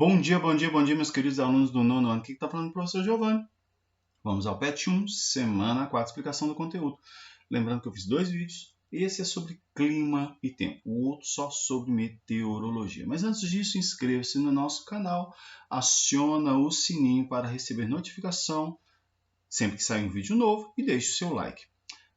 Bom dia, meus queridos alunos do nono ano. Aqui que está falando o professor Giovanni. Vamos ao PET 1, semana 4, explicação do conteúdo. Lembrando que eu fiz 2 vídeos. Esse é sobre clima e tempo, o outro só sobre meteorologia. Mas antes disso, inscreva-se no nosso canal, aciona o sininho para receber notificação sempre que sair um vídeo novo e deixe o seu like.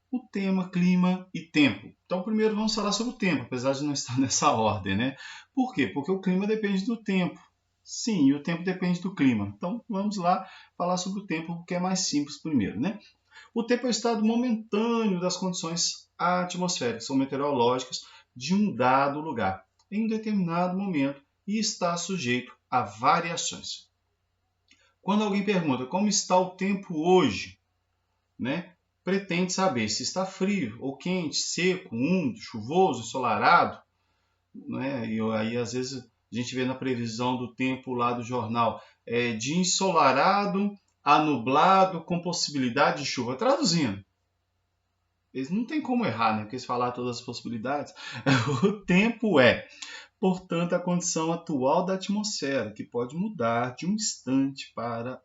O tema clima e tempo. Então, primeiro vamos falar sobre o tempo, apesar de não estar nessa ordem, né? Por quê? Porque o clima depende do tempo. Sim, e o tempo depende do clima. Então, vamos lá falar sobre o tempo, porque é mais simples primeiro, né? O tempo é o estado momentâneo das condições atmosféricas ou meteorológicas de um dado lugar, em um determinado momento, e está sujeito a variações. Quando alguém pergunta como está o tempo hoje, né? Pretende saber se está frio ou quente, seco, úmido, chuvoso, ensolarado, né? E aí às vezes a gente vê na previsão do tempo lá do jornal de ensolarado a nublado com possibilidade de chuva. Traduzindo, eles não tem como errar, né? Porque eles falaram todas as possibilidades. O tempo portanto, a condição atual da atmosfera, que pode mudar de um instante para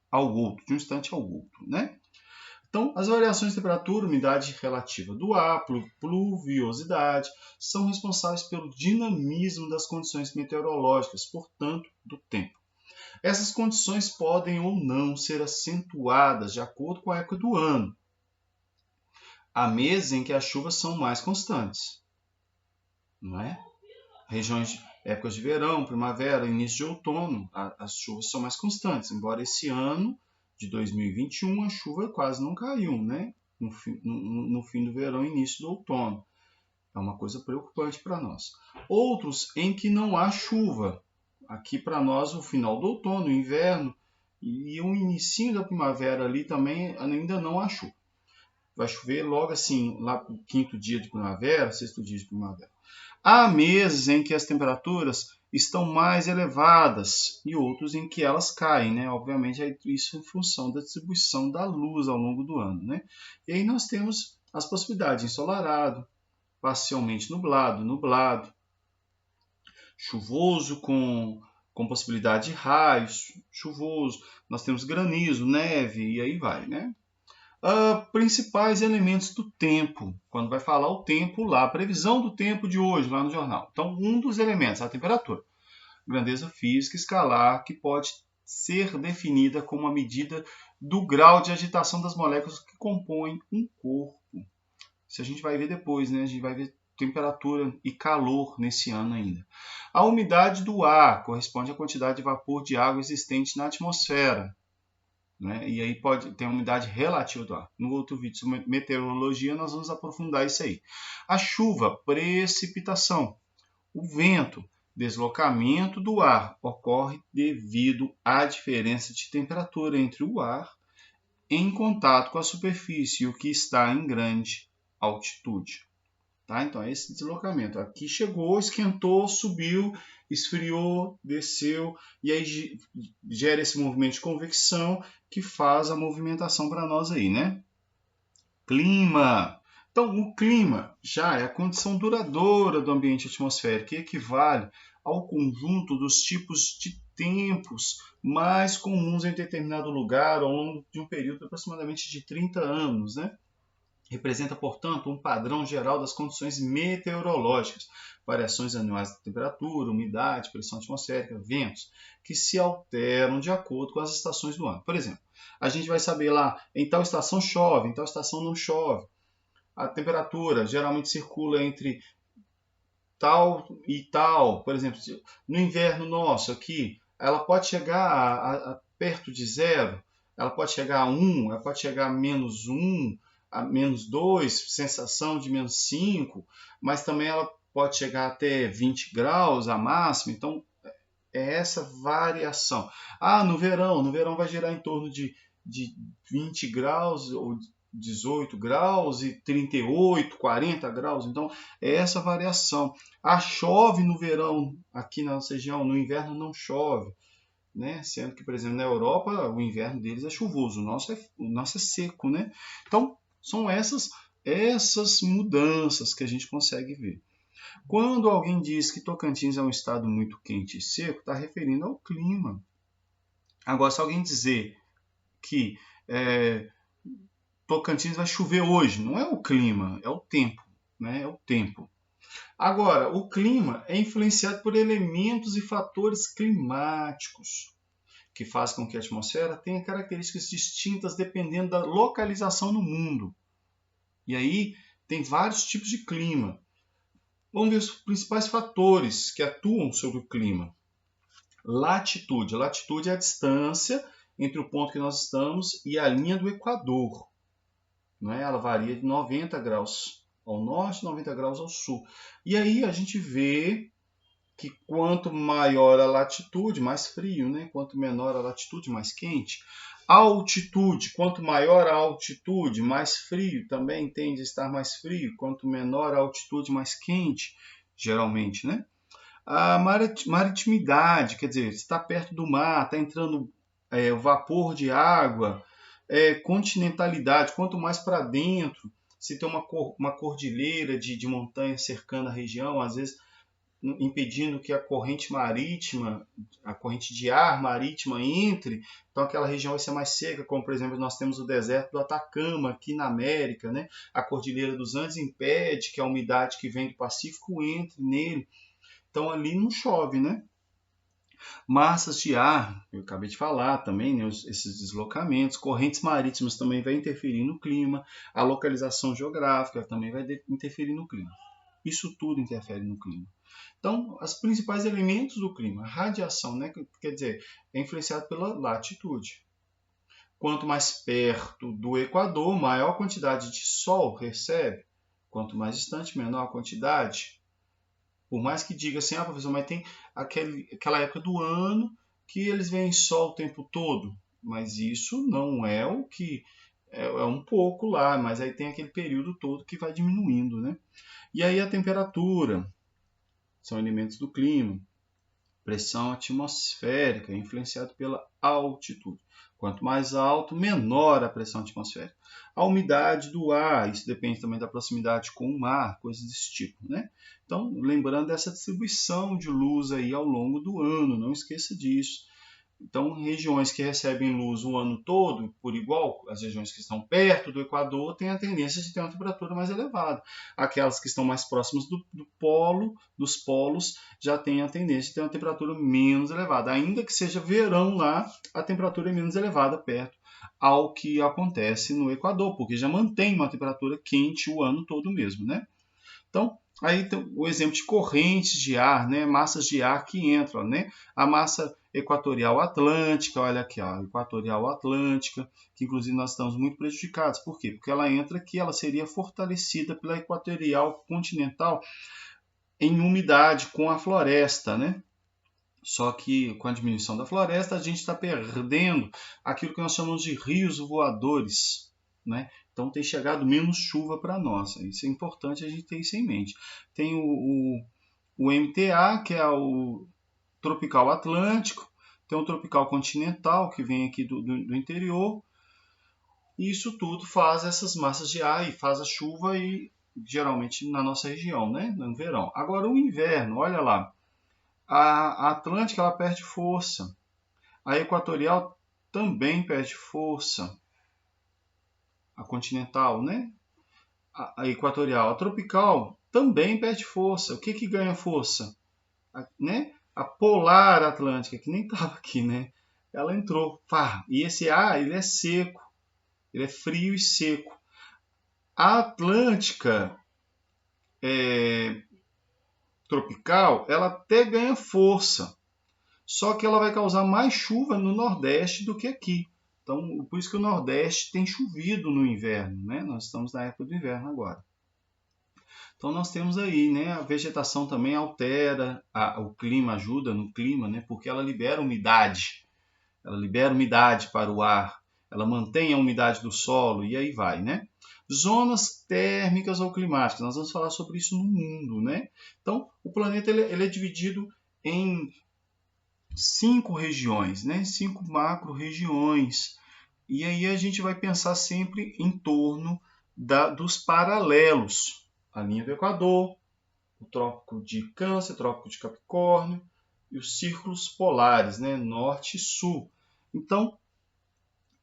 ao outro, de um instante ao outro, né? Então, as variações de temperatura, umidade relativa do ar, pluviosidade, são responsáveis pelo dinamismo das condições meteorológicas, portanto, do tempo. Essas condições podem ou não ser acentuadas de acordo com a época do ano. Há meses em que as chuvas são mais constantes, não é? Regiões, épocas de verão, primavera, início de outono, as chuvas são mais constantes, embora esse ano de 2021 a chuva quase não caiu, né? No fim do verão e início do outono. É uma coisa preocupante para nós. Outros em que não há chuva. Aqui para nós o final do outono, o inverno e o início da primavera ali também ainda não há chuva. Vai chover logo assim, lá para o quinto dia de primavera, sexto dia de primavera. Há meses em que as temperaturas estão mais elevadas e outros em que elas caem, né? Obviamente, isso em função da distribuição da luz ao longo do ano, né? E aí nós temos as possibilidades de ensolarado, parcialmente nublado, chuvoso com possibilidade de raios, chuvoso, nós temos granizo, neve e aí vai, né? Principais elementos do tempo, quando vai falar o tempo lá, a previsão do tempo de hoje lá no jornal. Então, um dos elementos, a temperatura, grandeza física escalar, que pode ser definida como uma medida do grau de agitação das moléculas que compõem um corpo. Isso a gente vai ver depois, né? A gente vai ver temperatura e calor nesse ano ainda. A umidade do ar corresponde à quantidade de vapor de água existente na atmosfera. Né? E aí pode ter a umidade relativa do ar. No outro vídeo sobre meteorologia nós vamos aprofundar isso aí. A chuva, precipitação. O vento, deslocamento do ar, ocorre devido à diferença de temperatura entre o ar em contato com a superfície e o que está em grande altitude. Tá? Então, é esse deslocamento. Aqui chegou, esquentou, subiu, esfriou, desceu, e aí gera esse movimento de convecção que faz a movimentação para nós aí, né? Clima. Então, o clima já é a condição duradoura do ambiente atmosférico, que equivale ao conjunto dos tipos de tempos mais comuns em determinado lugar ao longo de um período de aproximadamente de 30 anos, né? Representa, portanto, um padrão geral das condições meteorológicas, variações anuais de temperatura, umidade, pressão atmosférica, ventos, que se alteram de acordo com as estações do ano. Por exemplo, a gente vai saber lá, em tal estação chove, em tal estação não chove. A temperatura geralmente circula entre tal e tal. Por exemplo, no inverno nosso aqui, ela pode chegar a perto de zero, ela pode chegar a 1, ela pode chegar a menos 1, a menos 2, sensação de menos 5, mas também ela pode chegar até 20 graus a máxima, então é essa variação. No verão vai girar em torno de 20 graus ou 18 graus e 38, 40 graus, então é essa variação. Chove no verão aqui na nossa região, no inverno não chove. Né? Sendo que, por exemplo, na Europa, o inverno deles é chuvoso, o nosso é seco, né? Então, são essas mudanças que a gente consegue ver. Quando alguém diz que Tocantins é um estado muito quente e seco, está referindo ao clima. Agora, se alguém dizer que Tocantins vai chover hoje, não é o clima, é o tempo, né? É o tempo. Agora, o clima é influenciado por elementos e fatores climáticos, que fazem com que a atmosfera tenha características distintas dependendo da localização no mundo. E aí tem vários tipos de clima. Vamos ver os principais fatores que atuam sobre o clima. Latitude. Latitude é a distância entre o ponto que nós estamos e a linha do Equador. Né? Ela varia de 90 graus ao norte, 90 graus ao sul. E aí a gente vê que quanto maior a latitude, mais frio, né? Quanto menor a latitude, mais quente. Altitude, quanto maior a altitude, mais frio, também tende a estar mais frio. Quanto menor a altitude, mais quente, geralmente, né? A maritimidade, quer dizer, está perto do mar, está entrando vapor de água. Continentalidade, quanto mais para dentro, se tem uma cordilheira de montanhas cercando a região, às vezes impedindo que a corrente marítima, a corrente de ar marítima entre, então aquela região vai ser mais seca, como por exemplo nós temos o deserto do Atacama aqui na América, né? A cordilheira dos Andes impede que a umidade que vem do Pacífico entre nele, então ali não chove, né? Massas de ar, eu acabei de falar também, né, esses deslocamentos, correntes marítimas também vai interferir no clima, a localização geográfica também vai interferir no clima. Isso tudo interfere no clima. Então, os principais elementos do clima, a radiação, né, quer dizer, é influenciado pela latitude. Quanto mais perto do Equador, maior quantidade de sol recebe. Quanto mais distante, menor a quantidade. Por mais que diga assim, professor, mas tem aquela época do ano que eles veem sol o tempo todo. Mas isso não é o que... É um pouco lá, mas aí tem aquele período todo que vai diminuindo, né? E aí a temperatura, são elementos do clima. Pressão atmosférica, influenciado pela altitude. Quanto mais alto, menor a pressão atmosférica. A umidade do ar, isso depende também da proximidade com o mar, coisas desse tipo, né? Então, lembrando dessa distribuição de luz aí ao longo do ano, não esqueça disso. Então, regiões que recebem luz o ano todo, por igual, as regiões que estão perto do Equador têm a tendência de ter uma temperatura mais elevada. Aquelas que estão mais próximas dos polos, já têm a tendência de ter uma temperatura menos elevada. Ainda que seja verão lá, a temperatura é menos elevada perto ao que acontece no Equador, porque já mantém uma temperatura quente o ano todo mesmo, né? Então, aí tem o exemplo de correntes de ar, né? Massas de ar que entram, né? A massa equatorial atlântica, olha aqui, ó, equatorial atlântica, que inclusive nós estamos muito prejudicados. Por quê? Porque ela entra aqui, ela seria fortalecida pela equatorial continental em umidade com a floresta, né? Só que com a diminuição da floresta, a gente está perdendo aquilo que nós chamamos de rios voadores, né? Então tem chegado menos chuva para nós. Isso é importante a gente ter isso em mente. Tem o MTA, que é o tropical atlântico, tem o tropical continental, que vem aqui do interior, e isso tudo faz essas massas de ar e faz a chuva, e geralmente na nossa região, né? No verão. Agora o inverno, olha lá, a Atlântica ela perde força, a equatorial também perde força, a continental, né? A equatorial, a tropical também perde força. O que ganha força? Né? A polar atlântica, que nem estava aqui, né? Ela entrou. E esse ar, ele é seco. Ele é frio e seco. A Atlântica tropical, ela até ganha força. Só que ela vai causar mais chuva no Nordeste do que aqui. Então, por isso que o Nordeste tem chovido no inverno, né? Nós estamos na época do inverno agora. Então nós temos aí, né, a vegetação também altera, o clima ajuda no clima, né, porque ela libera umidade para o ar, ela mantém a umidade do solo e aí vai, né? Zonas térmicas ou climáticas, nós vamos falar sobre isso no mundo, né? Então o planeta ele é dividido em 5 regiões, né? 5 macro-regiões. E aí a gente vai pensar sempre em torno dos paralelos. A linha do Equador, o Trópico de Câncer, Trópico de Capricórnio e os círculos polares, né? Norte e Sul. Então,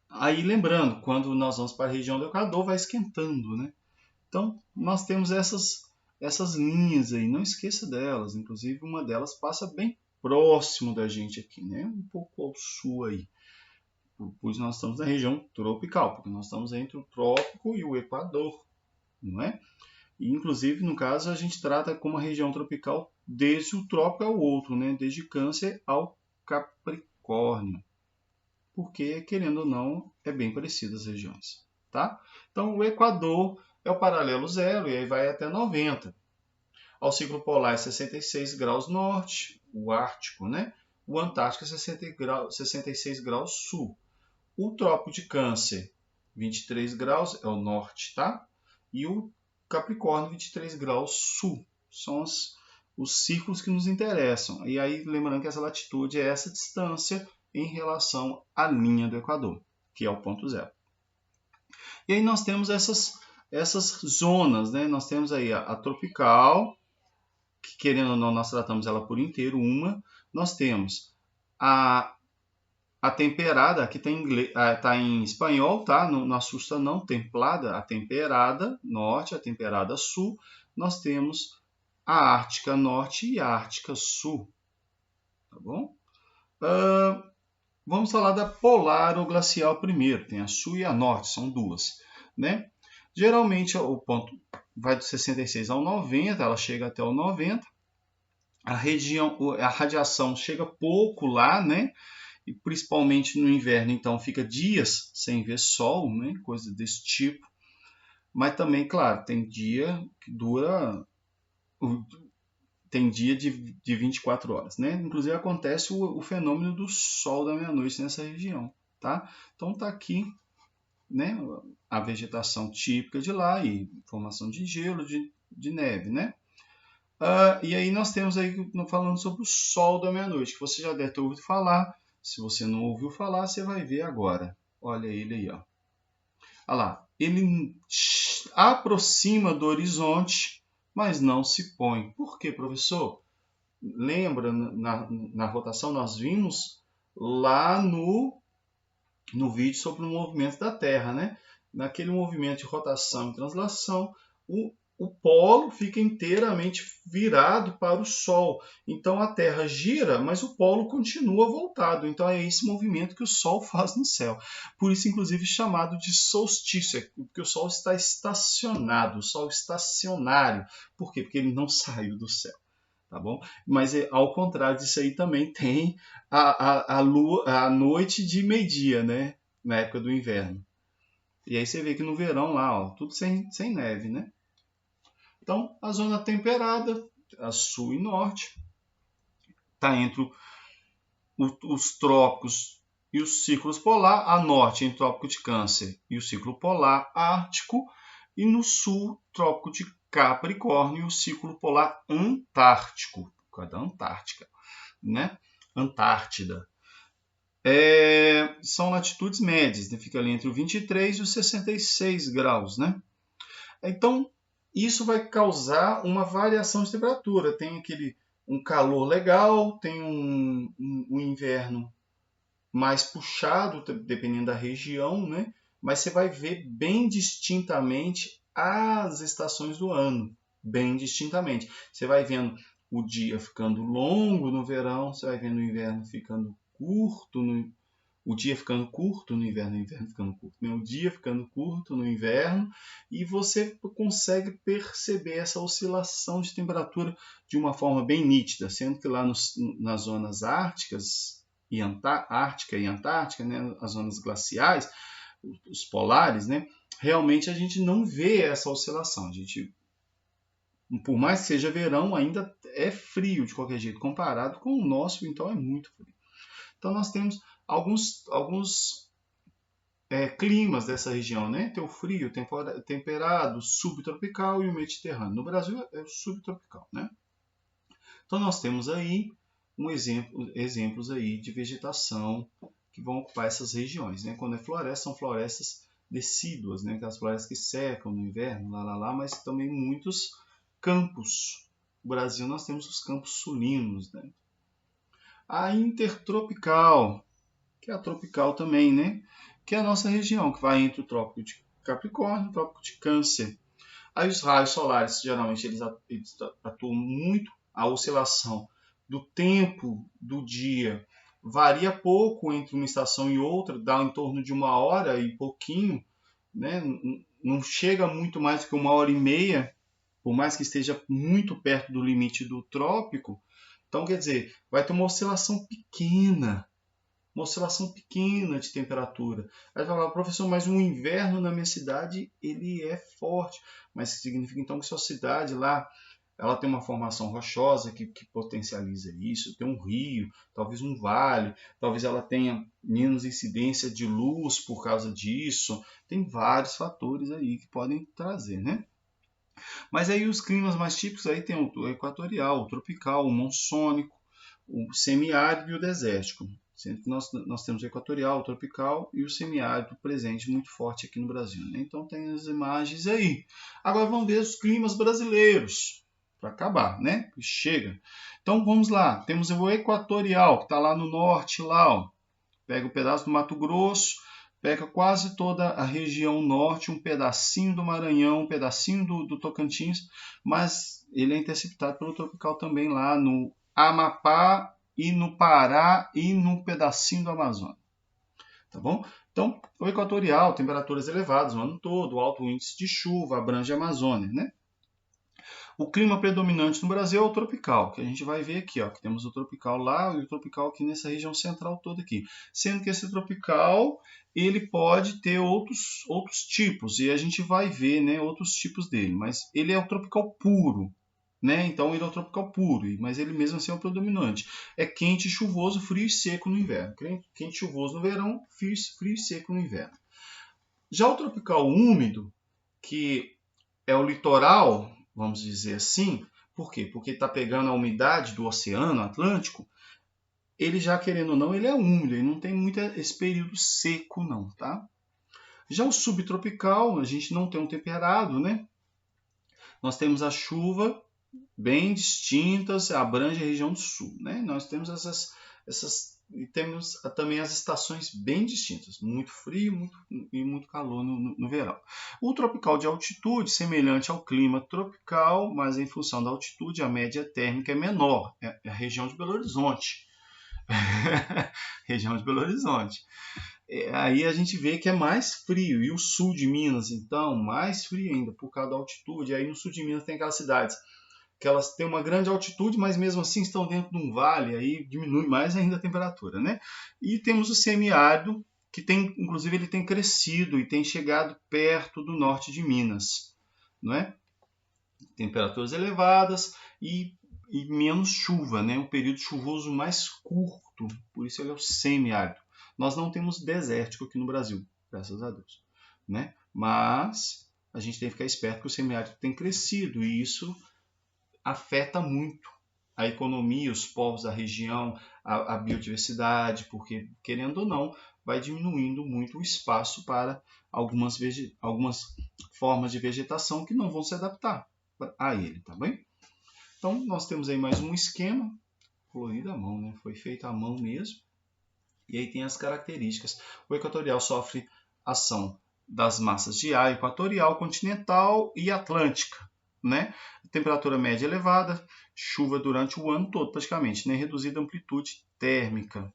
aí lembrando, quando nós vamos para a região do Equador, vai esquentando, né? Então, nós temos essas linhas aí, não esqueça delas. Inclusive, uma delas passa bem próximo da gente aqui, né? Um pouco ao sul aí. Pois nós estamos na região tropical, porque nós estamos entre o trópico e o Equador, não é? E, inclusive, no caso, a gente trata como uma região tropical desde o trópico ao outro, né? Desde Câncer ao Capricórnio. Porque, querendo ou não, é bem parecido as regiões, tá? Então, o Equador é o paralelo zero e aí vai até 90. Ao ciclo polar é 66 graus norte, o Ártico, né? O Antártico é 66 graus sul. O Trópico de Câncer, 23 graus, é o norte, tá? E o Capricórnio, 23 graus sul. São os círculos que nos interessam. E aí, lembrando que essa latitude é essa distância em relação à linha do Equador, que é o ponto zero. E aí nós temos essas zonas, né? Nós temos aí a tropical, que querendo ou não, nós tratamos ela por inteiro, uma. Nós temos a temperada, aqui está em espanhol, tá? Não assusta não, templada, a temperada norte, a temperada sul. Nós temos a Ártica Norte e a Ártica Sul, tá bom? Vamos falar da polar ou glacial primeiro. Tem a sul e a norte, são duas, né? Geralmente o ponto vai de 66 ao 90, ela chega até o 90. A radiação chega pouco lá, né? E principalmente no inverno, então fica dias sem ver sol, né? Coisa desse tipo. Mas também, claro, tem dia que dura, tem dia de 24 horas, né? Inclusive acontece o fenômeno do sol da meia-noite nessa região, tá? Então tá aqui, né? A vegetação típica de lá e formação de gelo, de neve, né? E aí nós temos aí falando sobre o sol da meia-noite, que você já deve ter ouvido falar. Se você não ouviu falar, você vai ver agora. Olha ele aí, ó. Olha lá. Ele aproxima do horizonte, mas não se põe. Por quê, professor? Lembra, na rotação nós vimos lá no vídeo sobre o movimento da Terra, né? Naquele movimento de rotação e translação, o polo fica inteiramente virado para o Sol. Então a Terra gira, mas o polo continua voltado. Então é esse movimento que o Sol faz no céu. Por isso, inclusive, chamado de solstício, porque o Sol está estacionado, o Sol estacionário. Por quê? Porque ele não saiu do céu. Tá bom? Mas ao contrário disso aí também tem a noite de meio-dia, né? Na época do inverno. E aí você vê que no verão lá, ó, tudo sem neve, né? Então, a zona temperada, a sul e norte, está entre os trópicos e os círculos polar, a norte em trópico de Câncer e o círculo polar ártico, e no sul, trópico de Capricórnio e o círculo polar antártico, por causa da Antártica, né? Antártida. São latitudes médias, né? Fica ali entre o 23 e os 66 graus, né? Então, isso vai causar uma variação de temperatura. Tem um calor legal, tem um inverno mais puxado, dependendo da região, né? Mas você vai ver bem distintamente as estações do ano, bem distintamente. Você vai vendo o dia ficando longo no verão, você vai vendo o inverno ficando curto, o dia ficando curto no inverno, o inverno ficando curto, né? O dia ficando curto no inverno, e você consegue perceber essa oscilação de temperatura de uma forma bem nítida, sendo que lá nas zonas árticas e Ártica e Antártica, né, as zonas glaciais, os polares, né, realmente a gente não vê essa oscilação. A gente, por mais que seja verão, ainda é frio de qualquer jeito, comparado com o nosso, então é muito frio. Então nós temos alguns climas dessa região, né? Tem o frio, temperado, subtropical e o mediterrâneo. No Brasil é o subtropical, né? Então nós temos aí exemplos aí de vegetação que vão ocupar essas regiões, né? Quando é floresta, são florestas decíduas, né? Aquelas florestas que secam no inverno, mas também muitos campos Brasil nós temos os campos sulinos, né? A intertropical, que é a tropical também, né? Que é a nossa região, que vai entre o Trópico de Capricórnio e o Trópico de Câncer. Aí os raios solares, geralmente, eles atuam muito, a oscilação do tempo do dia varia pouco entre uma estação e outra, dá em torno de 1 hora e pouquinho, né? Não chega muito mais do que 1 hora e meia, por mais que esteja muito perto do limite do trópico. Então, quer dizer, vai ter uma oscilação pequena de temperatura. Aí vai falar, professor, mas o inverno na minha cidade ele é forte. Mas significa então que sua cidade lá ela tem uma formação rochosa que potencializa isso, tem um rio, talvez um vale, talvez ela tenha menos incidência de luz por causa disso. Tem vários fatores aí que podem trazer, né? Mas aí os climas mais típicos aí tem o equatorial, o tropical, o monsônico, o semiárido e o desértico. Sendo que nós temos o equatorial, o tropical e o semiárido presente muito forte aqui no Brasil, né? Então tem as imagens aí. Agora vamos ver os climas brasileiros, para acabar, né? Chega. Então vamos lá, temos o equatorial, que está lá no norte, lá, ó. Pega um pedaço do Mato Grosso, pega quase toda a região norte, um pedacinho do Maranhão, um pedacinho do Tocantins, mas ele é interceptado pelo tropical também lá no Amapá e no Pará e num pedacinho do Amazonas. Tá bom? Então, o equatorial, temperaturas elevadas o ano todo, alto índice de chuva, abrange a Amazônia, né? O clima predominante no Brasil é o tropical, que a gente vai ver aqui, ó, que temos o tropical lá e o tropical aqui nessa região central toda aqui. Sendo que esse tropical, ele pode ter outros tipos, e a gente vai ver, né, outros tipos dele, mas ele é o tropical puro, né? Então ele é o tropical puro, mas ele mesmo assim é o predominante. É quente, chuvoso, frio e seco no inverno. Quente, chuvoso no verão, frio e seco no inverno. Já o tropical úmido, que é o litoral, vamos dizer assim, por quê? Porque está pegando a umidade do Oceano Atlântico, ele já querendo ou não, ele é úmido, ele não tem muito esse período seco não, tá? Já o subtropical, a gente não tem um temperado, né? Nós temos a chuva bem distintas, abrange a região do sul, né? Nós temos e temos também as estações bem distintas, muito frio e muito calor no verão. O tropical de altitude, semelhante ao clima tropical, mas em função da altitude, a média térmica é menor, é a região de Belo Horizonte. Região de Belo Horizonte. Aí a gente vê que é mais frio, e o sul de Minas, então, mais frio ainda, por causa da altitude. Aí no sul de Minas tem aquelas cidades que elas têm uma grande altitude, mas mesmo assim estão dentro de um vale, aí diminui mais ainda a temperatura, né? E temos o semiárido, que tem, inclusive, ele tem crescido e tem chegado perto do norte de Minas, não é? Temperaturas elevadas e menos chuva, né? Um período chuvoso mais curto, por isso ele é o semiárido. Nós não temos desértico aqui no Brasil, graças a Deus, né? Mas a gente tem que ficar esperto que o semiárido tem crescido e isso afeta muito a economia, os povos da região, a biodiversidade, porque, querendo ou não, vai diminuindo muito o espaço para algumas formas de vegetação que não vão se adaptar a ele, tá bem? Então, nós temos aí mais um esquema, colorido à mão, né? Foi feito à mão mesmo. E aí tem as características. O equatorial sofre ação das massas de ar equatorial, continental e atlântica, né? Temperatura média elevada, chuva durante o ano todo praticamente, né? Reduzida amplitude térmica,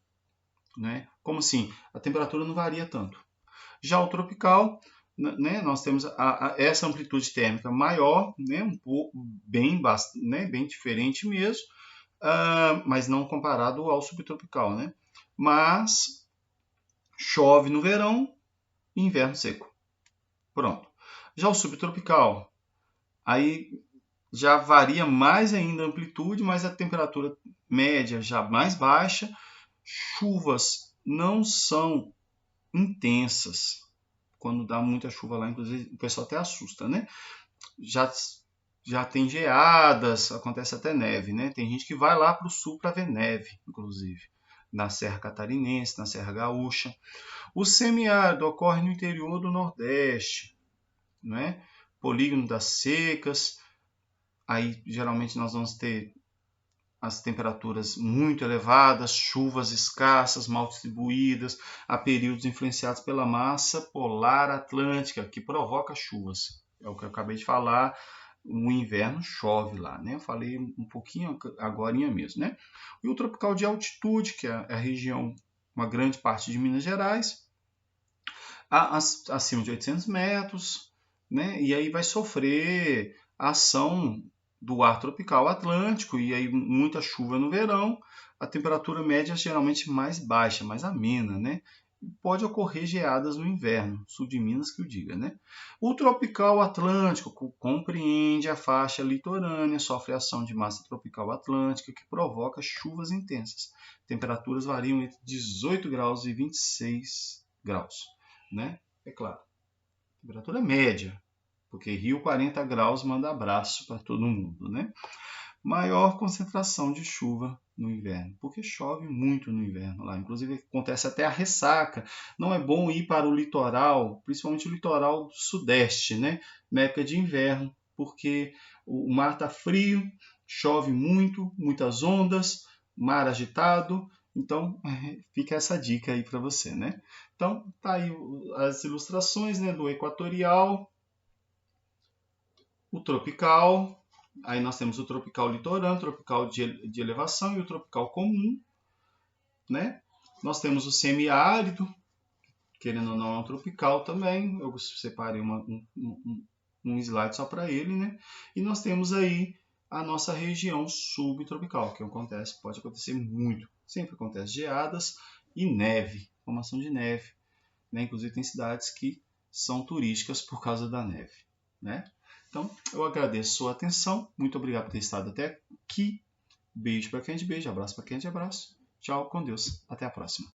né? Como assim? A temperatura não varia tanto. Já o tropical, né? Nós temos essa amplitude térmica maior, né? Um pouco bem diferente mesmo, mas não comparado ao subtropical, né? Mas chove no verão e inverno seco. Pronto. Já o subtropical, aí já varia mais ainda a amplitude, mas a temperatura média já mais baixa. Chuvas não são intensas. Quando dá muita chuva lá, inclusive, o pessoal até assusta, né? Já tem geadas, acontece até neve, né? Tem gente que vai lá para o sul para ver neve, inclusive, na Serra Catarinense, na Serra Gaúcha. O semiárido ocorre no interior do Nordeste, né? Polígono das secas, Aí geralmente nós vamos ter as temperaturas muito elevadas, chuvas escassas, mal distribuídas, há períodos influenciados pela massa polar atlântica, que provoca chuvas. É o que eu acabei de falar, o inverno chove lá, né? Eu falei um pouquinho agorinha mesmo, né? E o tropical de altitude, que é a região, uma grande parte de Minas Gerais, acima de 800 metros, né? E aí vai sofrer a ação do ar tropical atlântico e aí muita chuva no verão, a temperatura média é geralmente mais baixa, mais amena, né? Pode ocorrer geadas no inverno, sul de Minas que o diga, né? O tropical atlântico compreende a faixa litorânea, sofre ação de massa tropical atlântica que provoca chuvas intensas. Temperaturas variam entre 18 graus e 26 graus, né? É claro, temperatura média, porque Rio 40 graus manda abraço para todo mundo, né? Maior concentração de chuva no inverno, porque chove muito no inverno lá. Inclusive acontece até a ressaca. Não é bom ir para o litoral, principalmente o litoral sudeste, né? Na época de inverno, porque o mar está frio, chove muito, muitas ondas, mar agitado. Então fica essa dica aí para você, né? Então tá aí as ilustrações, né, do equatorial, o tropical. Aí nós temos o tropical litorâneo, tropical de elevação e o tropical comum, né? Nós temos o semiárido, querendo ou não é um tropical também. Eu separei um slide só para ele, né? E nós temos aí a nossa região subtropical, que acontece, pode acontecer muito. Sempre acontece geadas e neve, formação de neve, né? Inclusive tem cidades que são turísticas por causa da neve, né? Então, eu agradeço a sua atenção. Muito obrigado por ter estado até aqui. Beijo para quem é de beijo, abraço para quem é de abraço. Tchau, com Deus. Até a próxima.